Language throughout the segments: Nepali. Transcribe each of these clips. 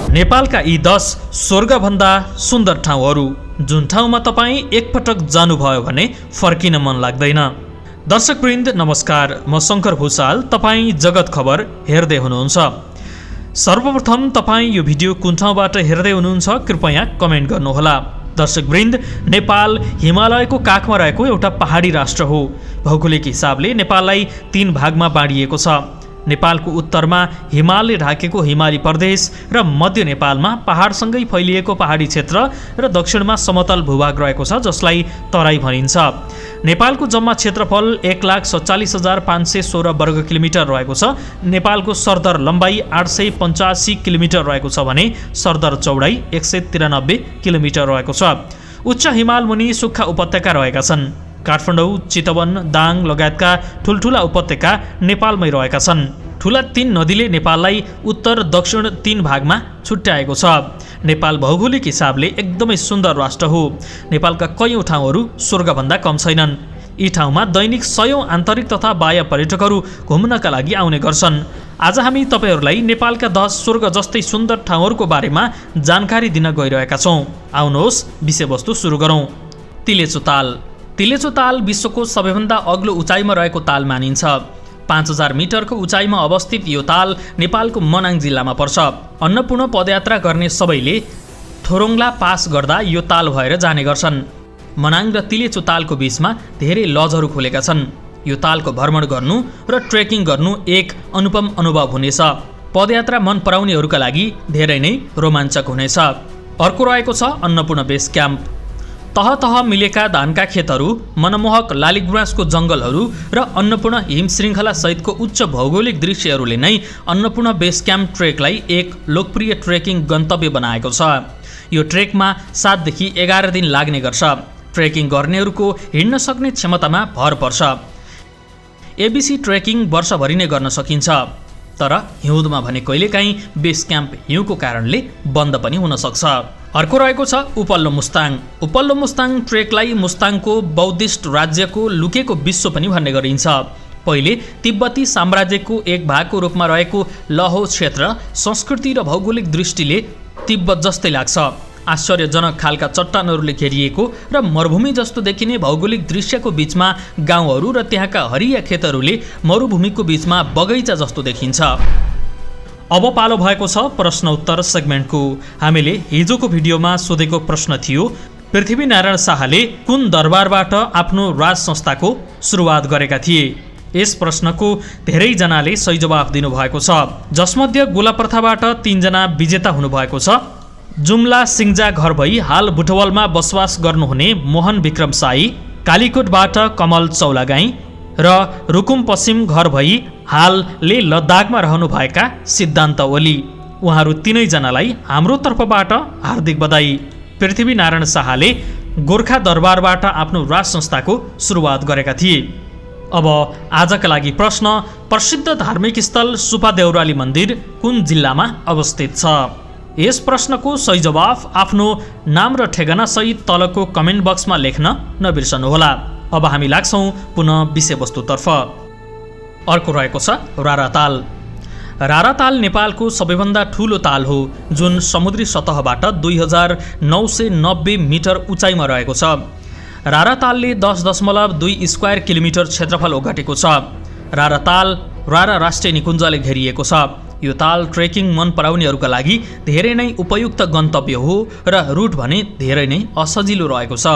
नेपालका यी 10 स्वर्गभन्दा सुन्दर ठाउँहरू जुन ठाउँमा तपाईँ एकपटक जानुभयो भने फर्किन मन लाग्दैन। दर्शकवृन्द नमस्कार, म शङ्कर भूषाल, तपाईँ जगत खबर हेर्दै हुनुहुन्छ। सर्वप्रथम तपाईँ यो भिडियो कुन ठाउँबाट हेर्दै हुनुहुन्छ कृपया कमेन्ट गर्नुहोला। दर्शकवृन्द, नेपाल हिमालयको काखमा रहेको एउटा पहाडी राष्ट्र हो। भौगोलिक हिसाबले नेपाललाई 3 भागमा बाँडिएको छ। नेपालको उत्तरमा हिमालले ढाकेको हिमाली प्रदेश र मध्य नेपालमा पहाडसँगै फैलिएको पहाडी क्षेत्र र दक्षिणमा समतल भूभाग रहेको छ जसलाई तराई भनिन्छ। नेपालको जम्मा क्षेत्रफल 1,47,516 वर्ग किलोमिटर रहेको छ। नेपालको सरदर लम्बाइ 885 किलोमिटर रहेको छ भने सरदर चौडाइ 193 किलोमिटर रहेको छ। उच्च हिमाल मुनि सुक्खा उपत्यका रहेका छन्। काठमाडौँ, चितवन, दाङ लगायतका ठुल्ठुला उपत्यका नेपालमै रहेका छन्। ठुला 3 नदीले नेपाललाई उत्तर दक्षिण 3 भागमा छुट्याएको छ। नेपाल भौगोलिक हिसाबले एकदमै सुन्दर राष्ट्र हो। नेपालका कयौँ ठाउँहरू स्वर्गभन्दा कम छैनन्। यी ठाउँमा दैनिक 100औं आन्तरिक तथा बाह्य पर्यटकहरू घुम्नका लागि आउने गर्छन्। आज हामी तपाईँहरूलाई नेपालका 10 स्वर्ग जस्तै सुन्दर ठाउँहरूको बारेमा जानकारी दिन गइरहेका छौँ। आउनुहोस् विषयवस्तु सुरु गरौँ। तिलेचो ताल। तिलेचो ताल विश्वको सबैभन्दा अग्लो उचाइमा रहेको ताल मानिन्छ। 5000 मिटरको उचाइमा अवस्थित यो ताल नेपालको मनाङ जिल्लामा पर्छ। अन्नपूर्ण पदयात्रा गर्ने सबैले थोरोङ्ला पास गर्दा यो ताल भएर जाने गर्छन्। मनाङ र तिलेचो तालको बीचमा धेरै लजहरू खुलेका छन्। यो तालको भ्रमण गर्नु र ट्रेकिङ गर्नु एक अनुपम अनुभव हुनेछ। पदयात्रा मन पराउनेहरूका लागि धेरै नै रोमाञ्चक हुनेछ। अर्को रहेको छ अन्नपूर्ण बेस क्याम्प। तह तह मिलेका धानका खेतहरू, मनमोहक लालीगुँरासको जङ्गलहरू र अन्नपूर्ण हिमश्रृङ्खला सहितको उच्च भौगोलिक दृश्यहरूले नै अन्नपूर्ण बेस क्याम्प ट्रेकलाई एक लोकप्रिय ट्रेकिङ गन्तव्य बनाएको छ। यो ट्रेकमा 7 देखि 11 दिन लाग्ने गर्छ। ट्रेकिङ गर्नेहरूको हिँड्न सक्ने क्षमतामा भर पर्छ। एबिसी ट्रेकिङ वर्षभरि नै गर्न सकिन्छ, तर हिउँदमा भने कहिलेकाहीँ बेस क्याम्प हिउँको कारणले बन्द पनि हुन सक्छ। अर्को रहेको छ उपल्लो मुस्ताङ। उपल्लो मुस्ताङ ट्रेकलाई मुस्ताङको बौद्धिस्ट राज्यको लुकेको विश्व पनि भन्ने गरिन्छ। पहिले तिब्बती साम्राज्यको एक भागको रूपमा रहेको लहो क्षेत्र संस्कृति र भौगोलिक दृष्टिले तिब्बत जस्तै लाग्छ। आश्चर्यजनक खालका चट्टानहरूले घेरिएको र मरुभूमि जस्तो देखिने भौगोलिक दृश्यको बीचमा गाउँहरू र त्यहाँका हरिया खेतहरूले मरुभूमिको बीचमा बगैँचा जस्तो देखिन्छ। अब पालो भएको छ प्रश्न उत्तर सेगमेन्टको। हामीले हिजोको भिडियोमा सोधेको प्रश्न थियो, पृथ्वीनारायण शाहले कुन दरबारबाट आफ्नो राज संस्थाको सुरुवात गरेका थिए? यस प्रश्नको धेरैजनाले सही जवाफ दिनुभएको छ, जसमध्ये गोलाप्रथाबाट 3 जना विजेता हुनुभएको छ। जुम्ला सिङ्जा घर भई हाल बुटवलमा बसोबास गर्नुहुने मोहन विक्रम साई, कालीकोटबाट कमल चौलागाई र रुकुम पश्चिम घर भई हालले लद्दाखमा रहनुभएका सिद्धान्त ओली। उहाँहरू 3 जनालाई हाम्रो तर्फबाट हार्दिक बधाई। पृथ्वीनारायण शाहले गोर्खा दरबारबाट आफ्नो राज संस्थाको सुरुवात गरेका थिए। अब आजका लागि प्रश्न, प्रसिद्ध धार्मिक स्थल सुपा देउराली मन्दिर कुन जिल्लामा अवस्थित छ? यस प्रश्नको सही जवाफ आफ्नो नाम र ठेगाना सहित तलको कमेन्ट बक्समा लेख्न नबिर्सनुहोला। अब हामी लाग्छौँ पुनः विषयवस्तुतर्फ। अर्को रहेको छ राराताल। राराताल नेपालको सबैभन्दा ठुलो ताल हो जुन समुद्री सतहबाट 2990 मिटर उचाइमा रहेको छ। रारातालले 10.2 स्क्वायर किलोमिटर क्षेत्रफल ओगटेको छ। राराताल रारा राष्ट्रिय निकुञ्जले घेरिएको छ। यो ताल ट्रेकिङ मन पराउनेहरूका लागि धेरै नै उपयुक्त गन्तव्य हो र रुट भने धेरै नै असजिलो रहेको छ।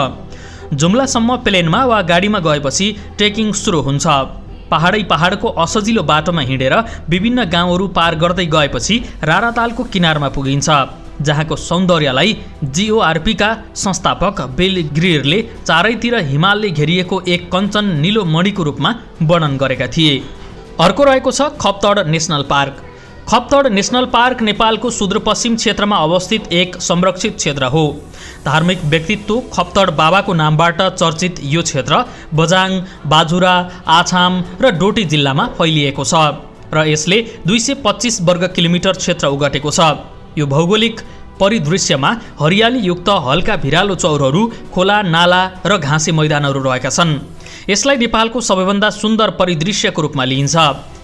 जुम्लासम्म प्लेनमा वा गाडीमा गएपछि ट्रेकिङ सुरु हुन्छ। पहाडको असजिलो बाटोमा हिँडेर विभिन्न गाउँहरू पार गर्दै गएपछि रारातालको किनारमा पुगिन्छ, जहाँको सौन्दर्यलाई जिओआरपीका संस्थापक बिल ग्रियरले चारैतिर हिमालले घेरिएको एक कञ्चन निलो मणिको रूपमा वर्णन गरेका थिए। अर्को रहेको छ Khaptad national park. Khaptad national park नेपालको सुदूरपश्चिम क्षेत्रमा अवस्थित एक संरक्षित क्षेत्र हो। धार्मिक व्यक्तित्व खप्तड बाबाको नामबाट चर्चित यो क्षेत्र बझाङ, बाजुरा, आछाम र डोटी जिल्लामा फैलिएको छ र यसले 225 वर्ग किलोमिटर क्षेत्र ओगटेको छ। यो भौगोलिक परिदृश्यमा हरियालीयुक्त हल्का भिरालो चौरहरू, खोला, नाला र घाँसे मैदानहरू रहेका छन्। यसलाई नेपालको सबैभन्दा सुन्दर परिदृश्यको रूपमा लिइन्छ।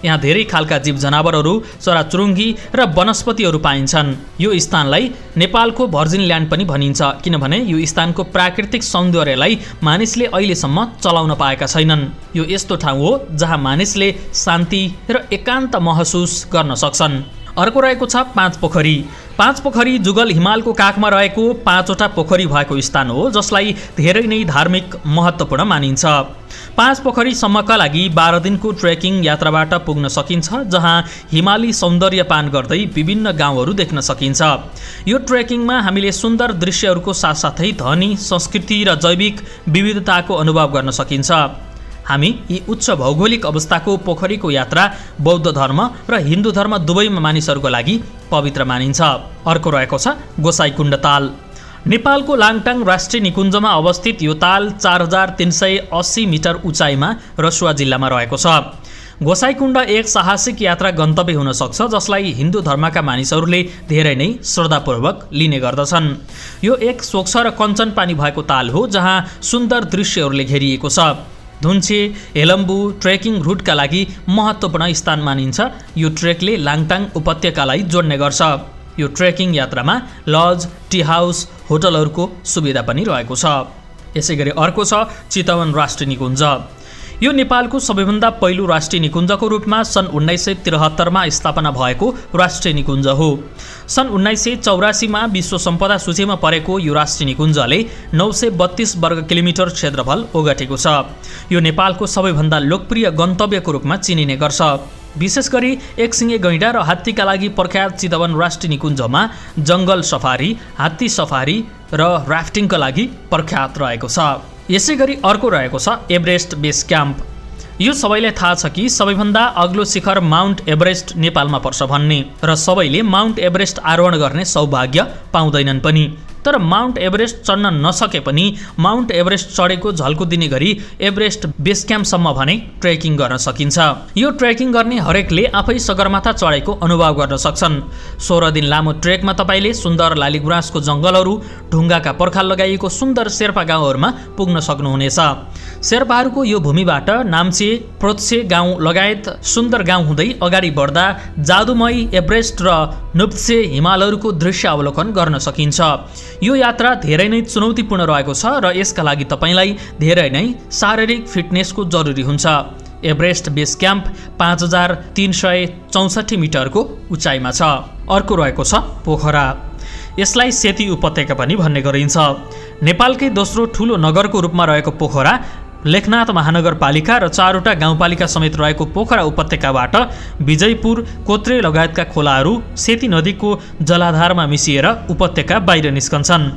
यहाँ धेरै खालका जीव जनावरहरू, चराचुरुङ्गी र वनस्पतिहरू पाइन्छन्। यो स्थानलाई नेपालको भर्जिन ल्यान्ड पनि भनिन्छ, किनभने यो स्थानको प्राकृतिक सौन्दर्यलाई मानिसले अहिलेसम्म चलाउन पाएका छैनन्। यो यस्तो ठाउँ हो जहाँ मानिसले शान्ति र एकान्त महसुस गर्न सक्छन्। अर्को रहेको छ पाँच पोखरी। पाँच पोखरी जुगल हिमालको काखमा रहेको 5वटा पोखरी भएको स्थान हो, जसलाई धेरै नै धार्मिक महत्त्वपूर्ण मानिन्छ। पाँच पोखरीसम्मका लागि 12 दिनको ट्रेकिङ यात्राबाट पुग्न सकिन्छ, जहाँ हिमाली सौन्दर्य पान गर्दै विभिन्न गाउँहरू देख्न सकिन्छ। यो ट्रेकिङमा हामीले सुन्दर दृश्यहरूको साथसाथै धनी संस्कृति र जैविक विविधताको अनुभव गर्न सकिन्छ। हामी यी उच्च भौगोलिक अवस्थाको पोखरीको यात्रा बौद्ध धर्म र हिन्दू धर्म दुवैमा मानिसहरूको लागि पवित्र मानिन्छ। अर्को रहेको छ गोसाइकुण्ड ताल। नेपालको लाङटाङ राष्ट्रिय निकुञ्जमा अवस्थित यो ताल 4380 मिटर उचाइमा रसुवा जिल्लामा रहेको छ। गोसाइकुण्ड एक साहसिक यात्रा गन्तव्य हुन सक्छ, जसलाई हिन्दू धर्मका मानिसहरूले धेरै नै श्रद्धापूर्वक लिने गर्दछन्। यो एक स्वच्छ र कञ्चन पानी भएको ताल हो, जहाँ सुन्दर दृश्यहरूले घेरिएको छ। धुन्चे हेलम्बु ट्रेकिङ रुटका लागि महत्त्वपूर्ण स्थान मानिन्छ। यो ट्रेकले लाङटाङ उपत्यकालाई जोड्ने गर्छ। यो ट्रेकिङ यात्रामा लज, टी हाउस, होटलहरूको सुविधा पनि रहेको छ। यसैगरी अर्को छ चितवन राष्ट्रिय निकुञ्ज। यो नेपालको सबैभन्दा पहिलो राष्ट्रिय निकुञ्जको रूपमा सन् 1973 मा स्थापना भएको राष्ट्रिय निकुञ्ज हो। सन् 1984 मा विश्व सम्पदा सूचीमा परेको यो राष्ट्रिय निकुञ्जले 932 वर्ग किलोमिटर क्षेत्रफल ओगटेको छ। यो नेपालको सबैभन्दा लोकप्रिय गन्तव्यको रूपमा चिनिने गर्छ। विशेष गरी एकसिङे गैंडा र हात्तीका लागि प्रख्यात चितवन राष्ट्रिय निकुञ्जमा जङ्गल सफारी, हात्ती सफारी र राफ्टिङका लागि प्रख्यात रहेको छ। यसैगरी अर्को रहेको छ एभरेस्ट बेस क्याम्प। यो सबैलाई थाहा छ कि सबैभन्दा अग्लो शिखर माउन्ट एभरेस्ट नेपालमा पर्छ भन्ने, र सबैले माउन्ट एभरेस्ट आरोहण गर्ने सौभाग्य पाउँदैनन् पनि। तर माउन्ट एभरेस्ट चढ्न नसके पनि माउन्ट एभरेस्ट चढेको झल्को दिने गरी एभरेस्ट बेस क्याम्पसम्म भने ट्रेकिङ गर्न सकिन्छ। यो ट्रेकिङ गर्ने हरेकले आफै सगरमाथा चढेको अनुभव गर्न सक्छन्। 16 दिन लामो ट्रेकमा तपाईँले सुन्दर लालीगुराँसको जङ्गलहरू, ढुङ्गाका पर्खाल लगाइएको सुन्दर शेर्पा गाउँहरूमा पुग्न सक्नुहुनेछ। शेर्पाहरूको यो भूमिबाट नाम्चे, प्रोत्से गाउँ लगायत सुन्दर गाउँ हुँदै अगाडि बढ्दा जादुमय एभरेस्ट र नुप्त्से हिमालहरूको दृश्य अवलोकन गर्न सकिन्छ। यो यात्रा धेरै नै चुनौतीपूर्ण रहेको छ र यसका लागि तपाईँलाई धेरै नै शारीरिक फिटनेसको जरुरी हुन्छ। एभरेस्ट बेस क्याम्प 5364 मिटरको उचाइमा छ। अर्को रहेको छ पोखरा। यसलाई सेती उपत्यका पनि भन्ने गरिन्छ। नेपालकै दोस्रो ठुलो नगरको रूपमा रहेको पोखरा लेखनाथ महानगरपालिका र 4वटा गाउँपालिका समेत रहेको पोखरा उपत्यकाबाट विजयपुर, कोत्रे लगायतका खोलाहरू सेती नदीको जलाधारमा मिसिएर उपत्यका बाहिर निस्कन्छन्।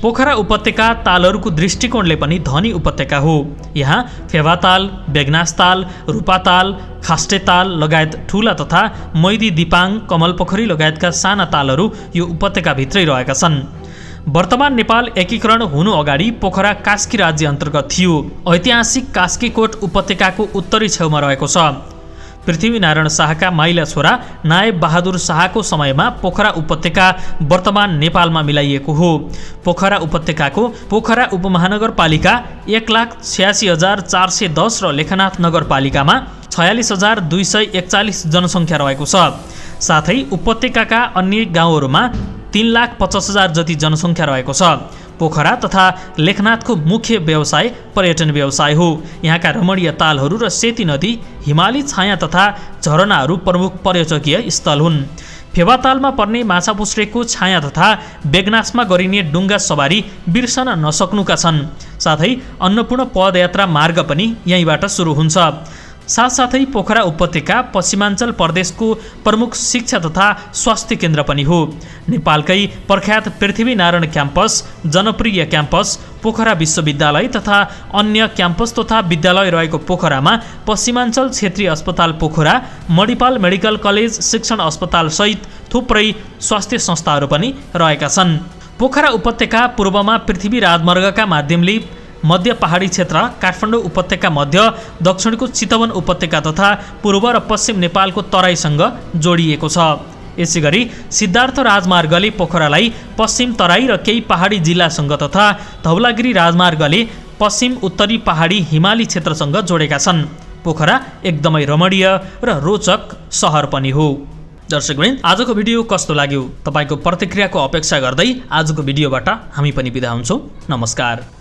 पोखरा उपत्यका तालहरूको दृष्टिकोणले पनि धनी उपत्यका हो। यहाँ फेवाताल, बेगनासताल, रूपाताल, खास्टेताल लगायत ठुला तथा मैदी, दिपाङ, कमलपोखरी लगायतका साना तालहरू यो उपत्यकाभित्रै रहेका छन्। वर्तमान नेपाल एकीकरण हुनु अगाडि पोखरा कास्की राज्य अन्तर्गत थियो। ऐतिहासिक कास्कीकोट उपत्यकाको उत्तरी छेउमा रहेको छ। पृथ्वीनारायण शाहका माइला छोरा नायब बहादुर शाहको समयमा पोखरा उपत्यका वर्तमान नेपालमा मिलाइएको हो। पोखरा उपत्यकाको पोखरा उपमहानगरपालिका 1,86,410 र लेखनाथ नगरपालिकामा 46,241 जनसङ्ख्या रहेको छ। साथै उपत्यकाका अन्य गाउँहरूमा 3,50,000 जति जनसङ्ख्या रहेको छ। पोखरा तथा लेखनाथको मुख्य व्यवसाय पर्यटन व्यवसाय हो। यहाँका रमणीय तालहरू र सेती नदी, हिमाली छाया तथा झरनाहरू प्रमुख पर्यटकीय स्थल हुन्। फेवातालमा पर्ने माछापुच्छ्रेको छाया तथा बेगनासमा गरिने डुङ्गा सवारी बिर्सन नसक्नुका छन्। साथै अन्नपूर्ण पदयात्रा मार्ग पनि यहीँबाट सुरु हुन्छ। साथसाथै पोखरा उपत्यका पश्चिमाञ्चल प्रदेशको प्रमुख शिक्षा तथा स्वास्थ्य केन्द्र पनि हो। नेपालकै प्रख्यात पृथ्वीनारायण क्याम्पस, जनप्रिय क्याम्पस, पोखरा विश्वविद्यालय तथा अन्य क्याम्पस तथा विद्यालय रहेको पोखरामा पश्चिमाञ्चल क्षेत्रीय अस्पताल पोखरा, मणिपाल मेडिकल कलेज, शिक्षण अस्पताल सहित थुप्रै स्वास्थ्य संस्थाहरू पनि रहेका छन्। पोखरा उपत्यका पूर्वमा पृथ्वी राजमार्गका माध्यमले मध्य पहाडी क्षेत्र, काठमाडौँ उपत्यका मध्य, दक्षिणको चितवन उपत्यका तथा पूर्व र पश्चिम नेपालको तराईसँग जोडिएको छ। यसैगरी सिद्धार्थ राजमार्गले पोखरालाई पश्चिम तराई र केही पहाडी जिल्लासँग तथा धौलागिरी राजमार्गले पश्चिम उत्तरी पहाडी हिमाली क्षेत्रसँग जोडेका छन्। पोखरा एकदमै रमणीय र रोचक सहर पनि हो। दर्शकवृन्द, आजको भिडियो कस्तो लाग्यो? तपाईको प्रतिक्रियाको अपेक्षा गर्दै आजको भिडियोबाट हामी पनि बिदा हुन्छौँ। नमस्कार।